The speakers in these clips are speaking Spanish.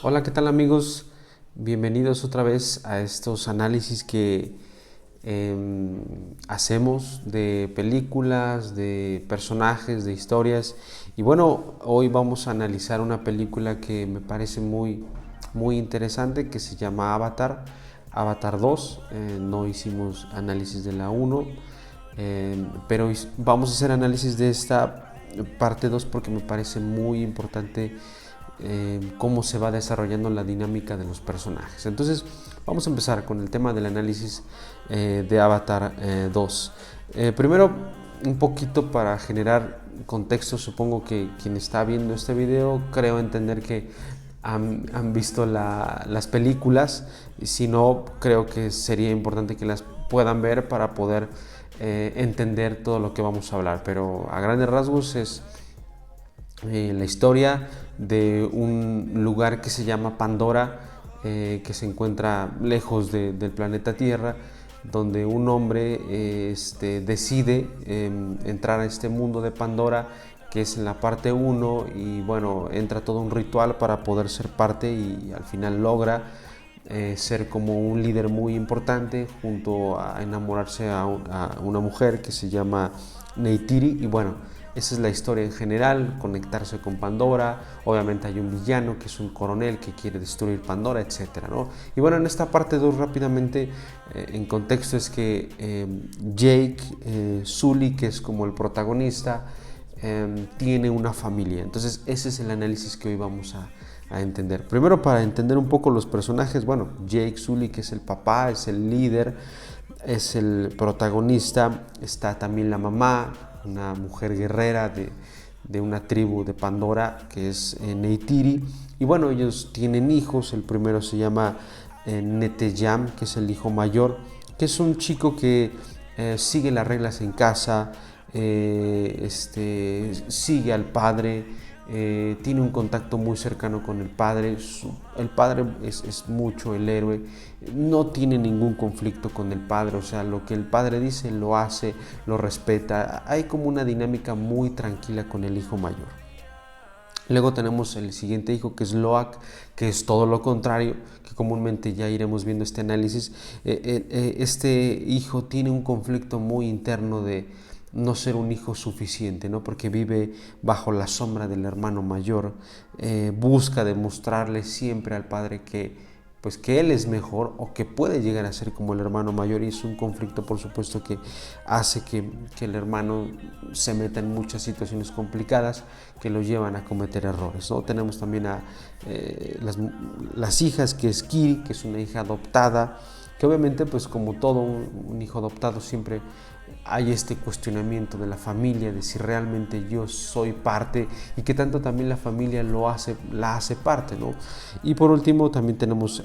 Hola, ¿qué tal amigos? Bienvenidos otra vez a estos análisis que hacemos de películas, de personajes, de historias. Y bueno, hoy vamos a analizar una película que me parece muy interesante, que se llama Avatar, Avatar 2. No hicimos análisis de la 1, pero vamos a hacer análisis de esta parte 2 porque me parece muy importante cómo se va desarrollando la dinámica de los personajes. Entonces vamos a empezar con el tema del análisis de Avatar 2. Primero, un poquito para generar contexto. Supongo que quien está viendo este video, creo entender que han visto las películas. Si no, creo que sería importante que las puedan ver para poder entender todo lo que vamos a hablar. Pero a grandes rasgos es la historia de un lugar que se llama Pandora, que se encuentra lejos del planeta Tierra, donde un hombre decide entrar a este mundo de Pandora, que es en la parte 1, y bueno, entra todo un ritual para poder ser parte y al final logra ser como un líder muy importante, junto a enamorarse a una mujer que se llama Neytiri. Y bueno, esa es la historia en general, conectarse con Pandora. Obviamente hay un villano que es un coronel que quiere destruir Pandora, etcétera, ¿no? Y bueno, en esta parte 2 rápidamente, en contexto, es que Jake Sully, que es como el protagonista, tiene una familia. Entonces ese es el análisis que hoy vamos a entender. Primero, para entender un poco los personajes, bueno, Jake Sully, que es el papá, es el líder, es el protagonista. Está también la mamá, una mujer guerrera de una tribu de Pandora, que es Neytiri. Y bueno, ellos tienen hijos. El primero se llama Neteyam, que es el hijo mayor, que es un chico que sigue las reglas en casa, sigue al padre, tiene un contacto muy cercano con el padre. El padre es mucho el héroe, no tiene ningún conflicto con el padre, o sea, lo que el padre dice lo hace, lo respeta. Hay como una dinámica muy tranquila con el hijo mayor. Luego tenemos el siguiente hijo, que es Loak, que es todo lo contrario, que comúnmente ya iremos viendo este análisis. Este hijo tiene un conflicto muy interno de no ser un hijo suficiente, ¿no? Porque vive bajo la sombra del hermano mayor. Busca demostrarle siempre al padre que él es mejor, o que puede llegar a ser como el hermano mayor, y es un conflicto, por supuesto, que hace que el hermano se meta en muchas situaciones complicadas que lo llevan a cometer errores, ¿no? Tenemos también a las hijas, que es Kiri, que es una hija adoptada, que obviamente, pues como todo un hijo adoptado, siempre hay este cuestionamiento de la familia, de si realmente yo soy parte, y que tanto también la familia la hace parte, ¿no? Y por último también tenemos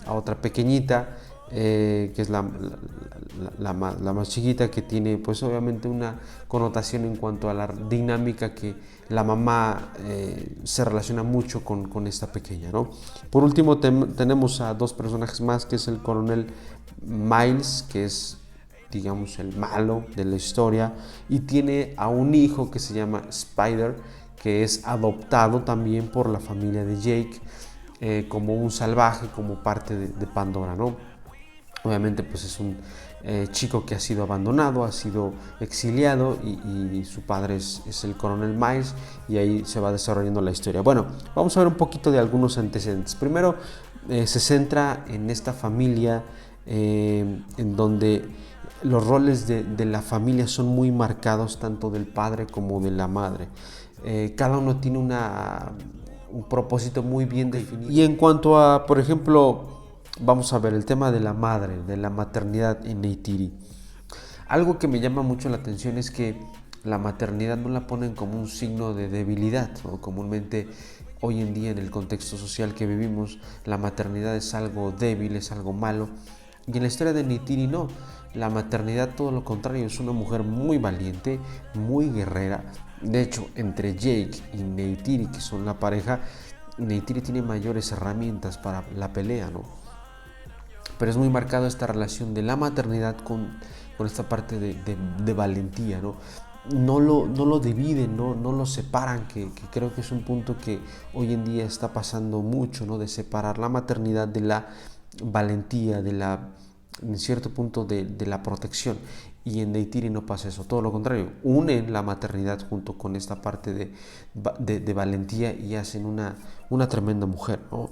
a otra pequeñita, que es la más chiquita, que tiene pues obviamente una connotación en cuanto a la dinámica, que la mamá se relaciona mucho con esta pequeña, ¿no? Por último tenemos a dos personajes más, que es el coronel Miles, que es, digamos, el malo de la historia, y tiene a un hijo que se llama Spider, que es adoptado también por la familia de Jake, como un salvaje, como parte de Pandora, ¿no? Obviamente pues es un chico que ha sido abandonado, ha sido exiliado, y su padre es el coronel Miles, y ahí se va desarrollando la historia. Bueno, vamos a ver un poquito de algunos antecedentes. Primero, se centra en esta familia, en donde los roles de la familia son muy marcados, tanto del padre como de la madre. Cada uno tiene un propósito muy bien definido. Y en cuanto a, por ejemplo, vamos a ver el tema de la madre, de la maternidad en Neytiri. Algo que me llama mucho la atención es que la maternidad no la ponen como un signo de debilidad, ¿no? Comúnmente hoy en día, en el contexto social que vivimos, la maternidad es algo débil, es algo malo. Y en la historia de Neytiri no, la maternidad todo lo contrario, es una mujer muy valiente, muy guerrera. De hecho, entre Jake y Neytiri, que son la pareja, Neytiri tiene mayores herramientas para la pelea, ¿no? Pero es muy marcado esta relación de la maternidad con esta parte de valentía, ¿no? no lo dividen, no lo separan, que creo que es un punto que hoy en día está pasando mucho, ¿no? De separar la maternidad de la valentía, en cierto punto de la protección. Y en Neytiri no pasa eso, todo lo contrario, unen la maternidad junto con esta parte de valentía y hacen una tremenda mujer, ¿no?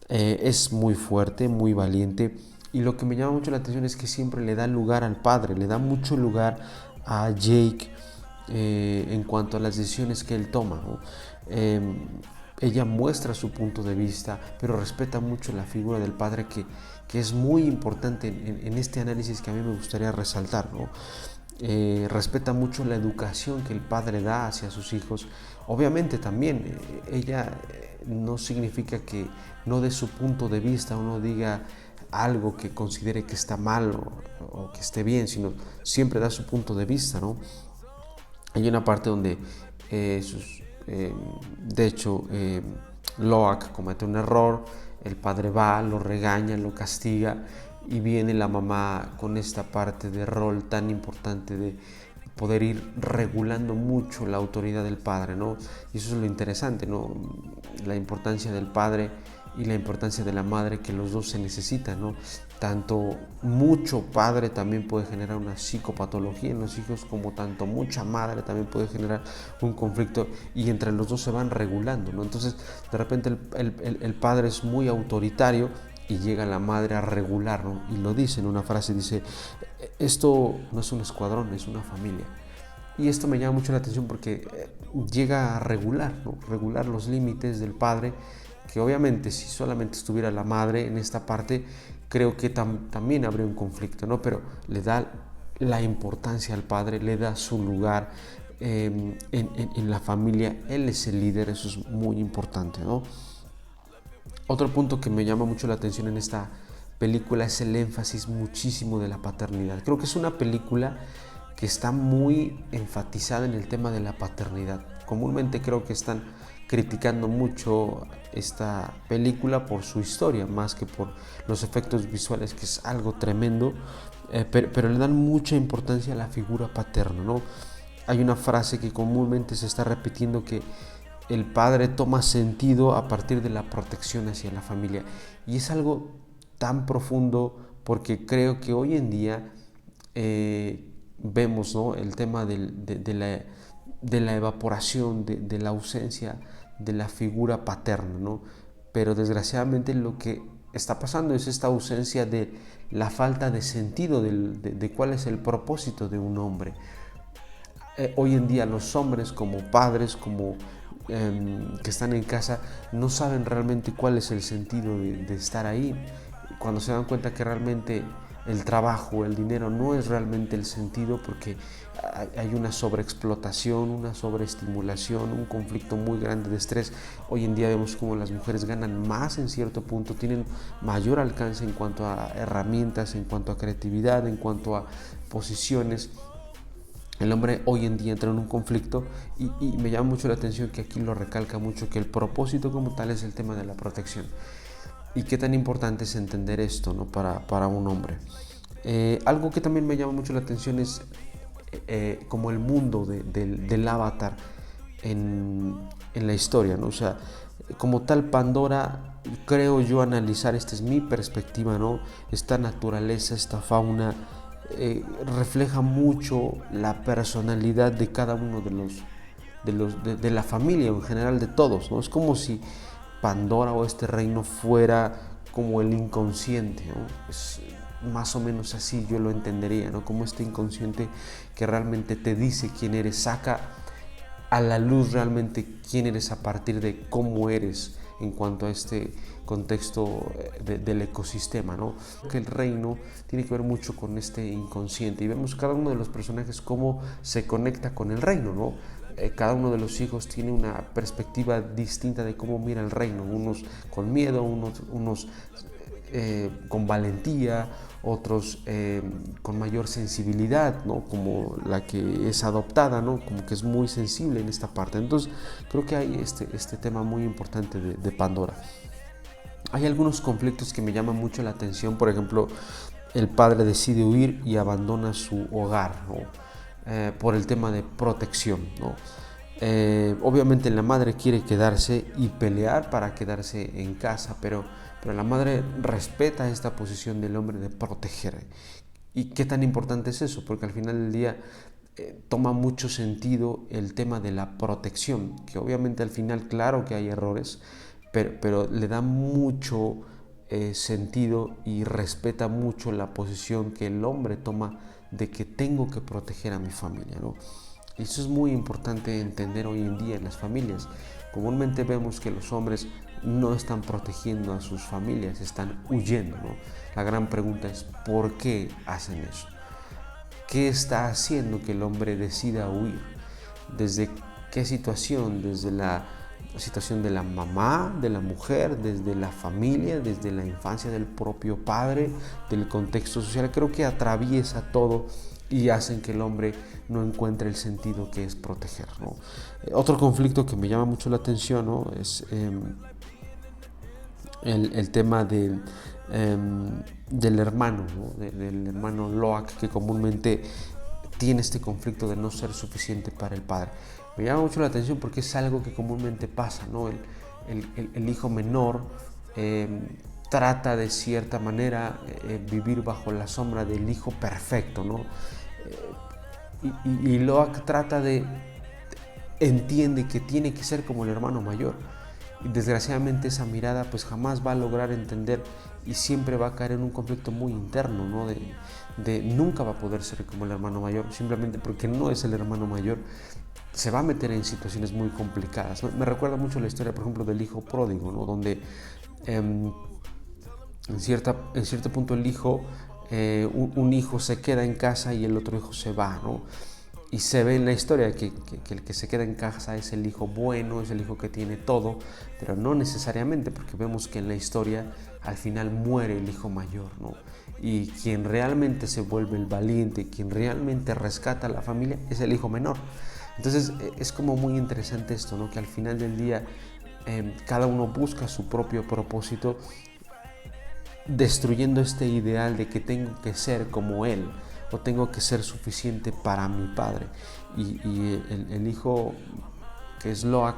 Es muy fuerte, muy valiente, y lo que me llama mucho la atención es que siempre le da lugar al padre, le da mucho lugar a Jake en cuanto a las decisiones que él toma, ¿no? Ella muestra su punto de vista, pero respeta mucho la figura del padre que es muy importante en este análisis que a mí me gustaría resaltar, ¿no? Respeta mucho la educación que el padre da hacia sus hijos. Obviamente también ella no significa que no dé su punto de vista o no diga algo que considere que está mal o que esté bien, sino siempre da su punto de vista, ¿no? Hay una parte donde de hecho Loak comete un error, el padre va, lo regaña, lo castiga, y viene la mamá con esta parte de rol tan importante de poder ir regulando mucho la autoridad del padre, ¿no? Y eso es lo interesante, ¿no? La importancia del padre y la importancia de la madre, que los dos se necesitan, ¿no? Tanto mucho padre también puede generar una psicopatología en los hijos, como tanto mucha madre también puede generar un conflicto, y entre los dos se van regulando, ¿no? Entonces, de repente el padre es muy autoritario y llega la madre a regular, ¿no? Y lo dice en una frase, dice, esto no es un escuadrón, es una familia. Y esto me llama mucho la atención porque llega a regular, ¿no? Regular los límites del padre, que obviamente si solamente estuviera la madre en esta parte, creo que también habría un conflicto, ¿no? Pero le da la importancia al padre, le da su lugar en la familia, él es el líder, eso es muy importante, ¿no? Otro punto que me llama mucho la atención en esta película es el énfasis muchísimo de la paternidad. Creo que es una película que está muy enfatizada en el tema de la paternidad. Comúnmente creo que están criticando mucho esta película por su historia, más que por los efectos visuales, que es algo tremendo, pero le dan mucha importancia a la figura paterna, ¿no? Hay una frase que comúnmente se está repitiendo, que el padre toma sentido a partir de la protección hacia la familia, y es algo tan profundo, porque creo que hoy en día vemos, ¿no?, el tema de la evaporación, de la ausencia de la figura paterna, ¿no? Pero desgraciadamente lo que está pasando es esta ausencia de la falta de sentido de cuál es el propósito de un hombre. Hoy en día los hombres, como padres, como que están en casa, no saben realmente cuál es el sentido de estar ahí. Cuando se dan cuenta que realmente el trabajo, el dinero no es realmente el sentido, porque hay una sobreexplotación, una sobreestimulación, un conflicto muy grande de estrés. Hoy en día vemos como las mujeres ganan más en cierto punto, tienen mayor alcance en cuanto a herramientas, en cuanto a creatividad, en cuanto a posiciones. El hombre hoy en día entra en un conflicto, y me llama mucho la atención que aquí lo recalca mucho, que el propósito como tal es el tema de la protección. Y qué tan importante es entender esto, ¿no?, para un hombre. Algo que también me llama mucho la atención es como el mundo del avatar en la historia, ¿no? O sea, como tal Pandora, creo yo analizar, esta es mi perspectiva, ¿no? Esta naturaleza, esta fauna, refleja mucho la personalidad de cada uno de la familia, en general de todos, ¿no? Es como si Pandora o este reino fuera como el inconsciente, ¿no? Es más o menos así yo lo entendería, ¿no? Como este inconsciente que realmente te dice quién eres, saca a la luz realmente quién eres a partir de cómo eres en cuanto a este contexto del ecosistema, ¿no? Que el reino tiene que ver mucho con este inconsciente, y vemos cada uno de los personajes cómo se conecta con el reino, ¿no? Cada uno de los hijos tiene una perspectiva distinta de cómo mira el reino, unos con miedo, unos con valentía, otros con mayor sensibilidad, ¿no?, como la que es adoptada, ¿no?, como que es muy sensible en esta parte. Entonces creo que hay este tema muy importante de Pandora. Hay algunos conflictos que me llaman mucho la atención. Por ejemplo, el padre decide huir y abandona su hogar, ¿no? por el tema de protección, ¿no? Obviamente la madre quiere quedarse y pelear para quedarse en casa, pero la madre respeta esta posición del hombre de proteger. ¿Y qué tan importante es eso? Porque al final del día toma mucho sentido el tema de la protección, que obviamente al final claro que hay errores, pero le da mucho sentido y respeta mucho la posición que el hombre toma de que tengo que proteger a mi familia, ¿no? Eso es muy importante entender hoy en día en las familias. Comúnmente vemos que los hombres no están protegiendo a sus familias, están huyendo, ¿no? La gran pregunta es ¿por qué hacen eso? ¿Qué está haciendo que el hombre decida huir? ¿Desde qué situación? ¿Desde la situación de la mamá, de la mujer, desde la familia, desde la infancia del propio padre, del contexto social? Creo que atraviesa todo y hacen que el hombre no encuentre el sentido que es proteger, ¿no? Otro conflicto que me llama mucho la atención, ¿no? Es el tema del hermano, ¿no? Del hermano Loak, que comúnmente tiene este conflicto de no ser suficiente para el padre. Me llama mucho la atención porque es algo que comúnmente pasa, ¿no? El hijo menor trata de cierta manera vivir bajo la sombra del hijo perfecto, ¿no? Y Loak entiende que tiene que ser como el hermano mayor. Y desgraciadamente esa mirada pues jamás va a lograr entender y siempre va a caer en un conflicto muy interno, ¿no? De nunca va a poder ser como el hermano mayor, simplemente porque no es el hermano mayor, se va a meter en situaciones muy complicadas, ¿no? Me recuerda mucho la historia, por ejemplo, del hijo pródigo, ¿no? Donde en cierto punto el hijo, un hijo se queda en casa y el otro hijo se va, ¿no? Y se ve en la historia que el que se queda en casa es el hijo bueno, es el hijo que tiene todo, pero no necesariamente, porque vemos que en la historia al final muere el hijo mayor, ¿no? Y quien realmente se vuelve el valiente, quien realmente rescata a la familia es el hijo menor. Entonces es como muy interesante esto, ¿no? Que al final del día cada uno busca su propio propósito, destruyendo este ideal de que tengo que ser como él o tengo que ser suficiente para mi padre. Y el hijo, que es Loak,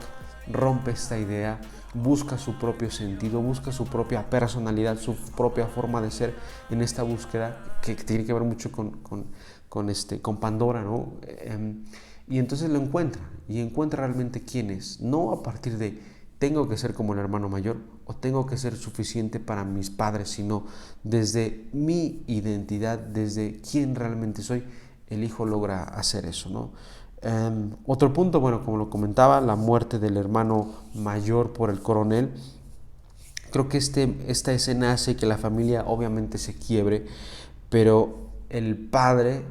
rompe esta idea, busca su propio sentido, busca su propia personalidad, su propia forma de ser en esta búsqueda que tiene que ver mucho con Pandora, ¿no? Y entonces lo encuentra y encuentra realmente quién es, no a partir de tengo que ser como el hermano mayor o tengo que ser suficiente para mis padres, sino desde mi identidad, desde quién realmente soy, el hijo logra hacer eso, ¿no? Otro punto, bueno, como lo comentaba, la muerte del hermano mayor por el coronel. Creo que esta escena hace que la familia obviamente se quiebre, pero el padre,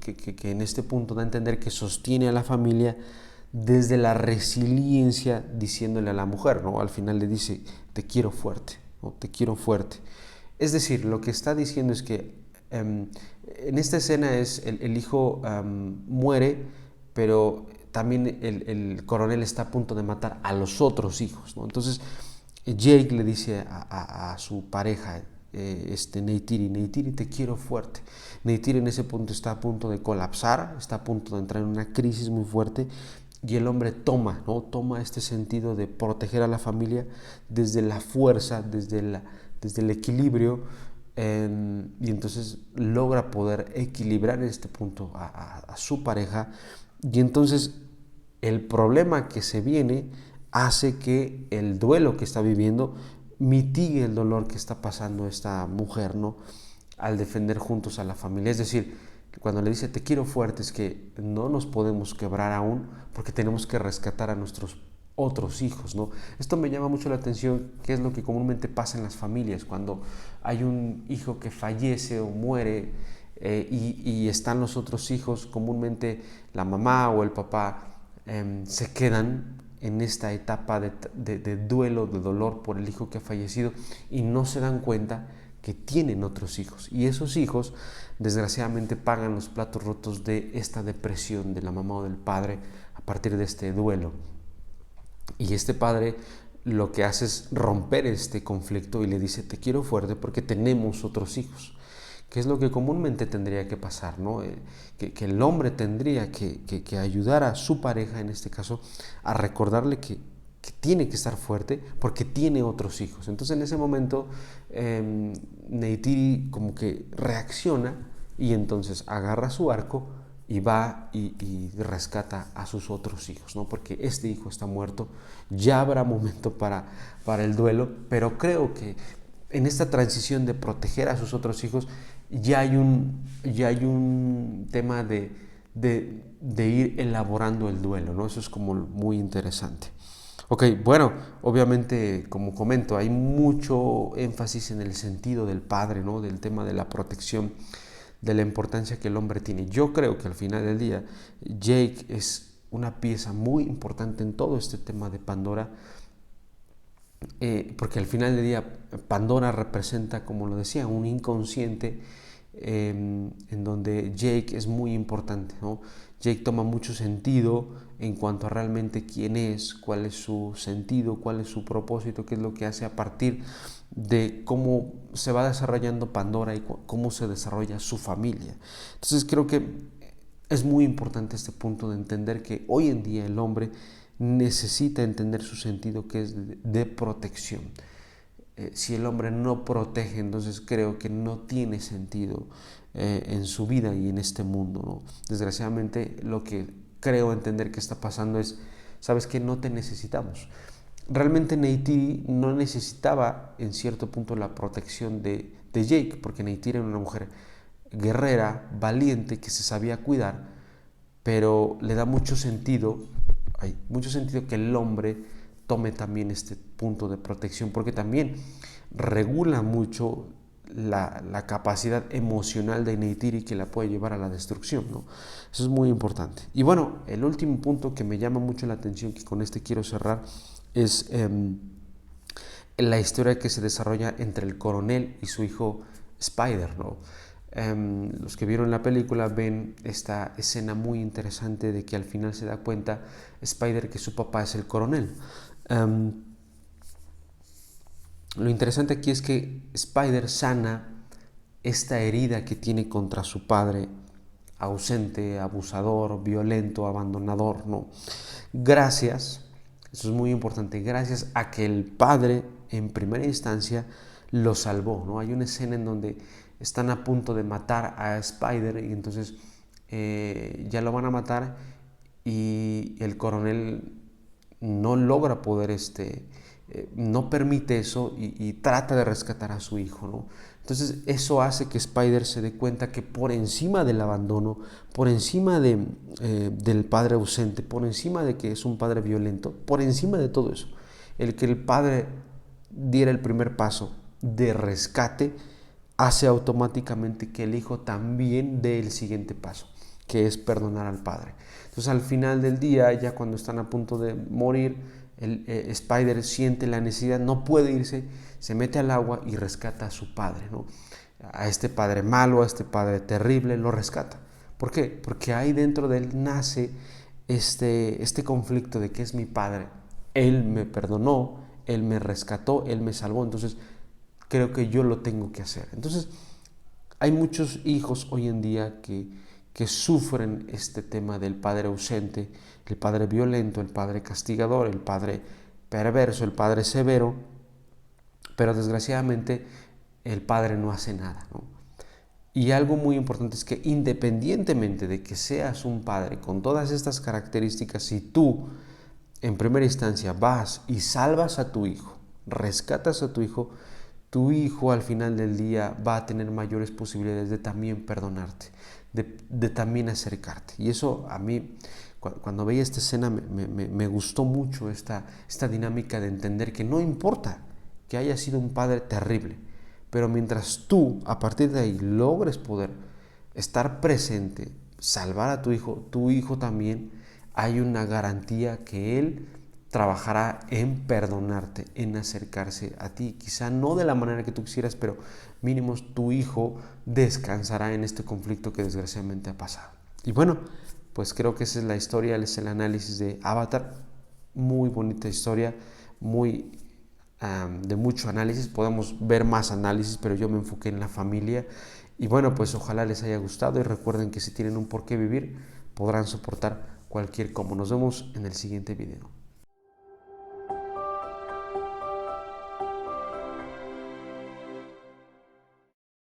que en este punto da a entender que sostiene a la familia desde la resiliencia, diciéndole a la mujer, ¿no? Al final le dice, te quiero fuerte, ¿no? Te quiero fuerte. Es decir, lo que está diciendo es que en esta escena el hijo muere, pero también el coronel está a punto de matar a los otros hijos, ¿no? Entonces Jake le dice a su pareja, Neytiri, te quiero fuerte. Neytiri en ese punto está a punto de colapsar, está a punto de entrar en una crisis muy fuerte y el hombre toma este sentido de proteger a la familia desde la fuerza, desde el equilibrio, y entonces logra poder equilibrar en este punto a su pareja, y entonces el problema que se viene hace que el duelo que está viviendo mitigue el dolor que está pasando esta mujer, ¿no? Al defender juntos a la familia. Es decir, cuando le dice te quiero fuerte, es que no nos podemos quebrar aún porque tenemos que rescatar a nuestros otros hijos, ¿no? Esto me llama mucho la atención, que es lo que comúnmente pasa en las familias, cuando hay un hijo que fallece o muere y están los otros hijos, comúnmente la mamá o el papá se quedan en esta etapa de duelo, de dolor por el hijo que ha fallecido y no se dan cuenta que tienen otros hijos, y esos hijos desgraciadamente pagan los platos rotos de esta depresión de la mamá o del padre a partir de este duelo. Y este padre lo que hace es romper este conflicto y le dice te quiero fuerte porque tenemos otros hijos que es lo que comúnmente tendría que pasar, ¿no? Que el hombre tendría que ayudar a su pareja, en este caso, a recordarle que tiene que estar fuerte porque tiene otros hijos. Entonces en ese momento Neytiri como que reacciona y entonces agarra su arco y va y rescata a sus otros hijos, ¿no? Porque este hijo está muerto, ya habrá momento para el duelo, pero creo que en esta transición de proteger a sus otros hijos ya hay un tema de ir elaborando el duelo, ¿no? Eso es como muy interesante. Ok, bueno, obviamente, como comento, hay mucho énfasis en el sentido del padre, ¿no? Del tema de la protección, de la importancia que el hombre tiene. Yo creo que al final del día, Jake es una pieza muy importante en todo este tema de Pandora, porque al final del día Pandora representa, como lo decía, un inconsciente en donde Jake es muy importante, ¿no? Jake toma mucho sentido en cuanto a realmente quién es, cuál es su sentido, cuál es su propósito, qué es lo que hace a partir de cómo se va desarrollando Pandora y cómo se desarrolla su familia. Entonces creo que es muy importante este punto de entender que hoy en día el hombre necesita entender su sentido, que es de protección. Si el hombre no protege, entonces creo que no tiene sentido en su vida y en este mundo, ¿no? Desgraciadamente, lo que creo entender que está pasando es, sabes que no te necesitamos. Realmente Neytiri no necesitaba en cierto punto la protección de Jake, porque Neytiri era una mujer guerrera, valiente, que se sabía cuidar, pero le da mucho sentido, hay mucho sentido que el hombre tome también este punto de protección, porque también regula mucho la capacidad emocional de Neytiri, que la puede llevar a la destrucción, ¿no? Eso es muy importante. Y bueno, el último punto que me llama mucho la atención, que con este quiero cerrar, es la historia que se desarrolla entre el coronel y su hijo Spider, ¿no? Los que vieron la película ven esta escena muy interesante de que al final se da cuenta Spider que su papá es el coronel. Lo interesante aquí es que Spider sana esta herida que tiene contra su padre ausente, abusador, violento, abandonador, ¿no? Gracias, eso es muy importante, gracias a que el padre en primera instancia lo salvó, ¿no? Hay una escena en donde están a punto de matar a Spider y entonces ya lo van a matar y el coronel no logra poder, no permite eso y trata de rescatar a su hijo, ¿no? Entonces eso hace que Spider se dé cuenta que por encima del abandono, por encima del padre ausente, por encima de que es un padre violento, por encima de todo eso, el que el padre diera el primer paso de rescate hace automáticamente que el hijo también dé el siguiente paso, que es perdonar al padre. Entonces al final del día, ya cuando están a punto de morir, Spider siente la necesidad, no puede irse, se mete al agua y rescata a su padre, ¿no? A este padre malo, a este padre terrible, lo rescata. ¿Por qué? Porque ahí dentro de él nace este conflicto de que es mi padre. Él me perdonó, él me rescató, él me salvó, entonces creo que yo lo tengo que hacer. Entonces hay muchos hijos hoy en día que sufren este tema del padre ausente, el padre violento, el padre castigador, el padre perverso, el padre severo, pero desgraciadamente el padre no hace nada, ¿no? Y algo muy importante es que independientemente de que seas un padre con todas estas características, si tú en primera instancia vas y salvas a tu hijo, rescatas a tu hijo al final del día va a tener mayores posibilidades de también perdonarte, de también acercarte. Y eso a mí, cuando veía esta escena, me gustó mucho esta dinámica de entender que no importa que haya sido un padre terrible, pero mientras tú, a partir de ahí, logres poder estar presente, salvar a tu hijo también, hay una garantía que él trabajará en perdonarte, en acercarse a ti. Quizá no de la manera que tú quisieras, pero mínimo tu hijo descansará en este conflicto que desgraciadamente ha pasado. Y bueno, pues creo que esa es la historia, es el análisis de Avatar. Muy bonita historia, muy de mucho análisis. Podemos ver más análisis, pero yo me enfoqué en la familia Y bueno, pues ojalá les haya gustado y recuerden que si tienen un por qué vivir, podrán soportar cualquier cómo. Nos vemos en el siguiente video.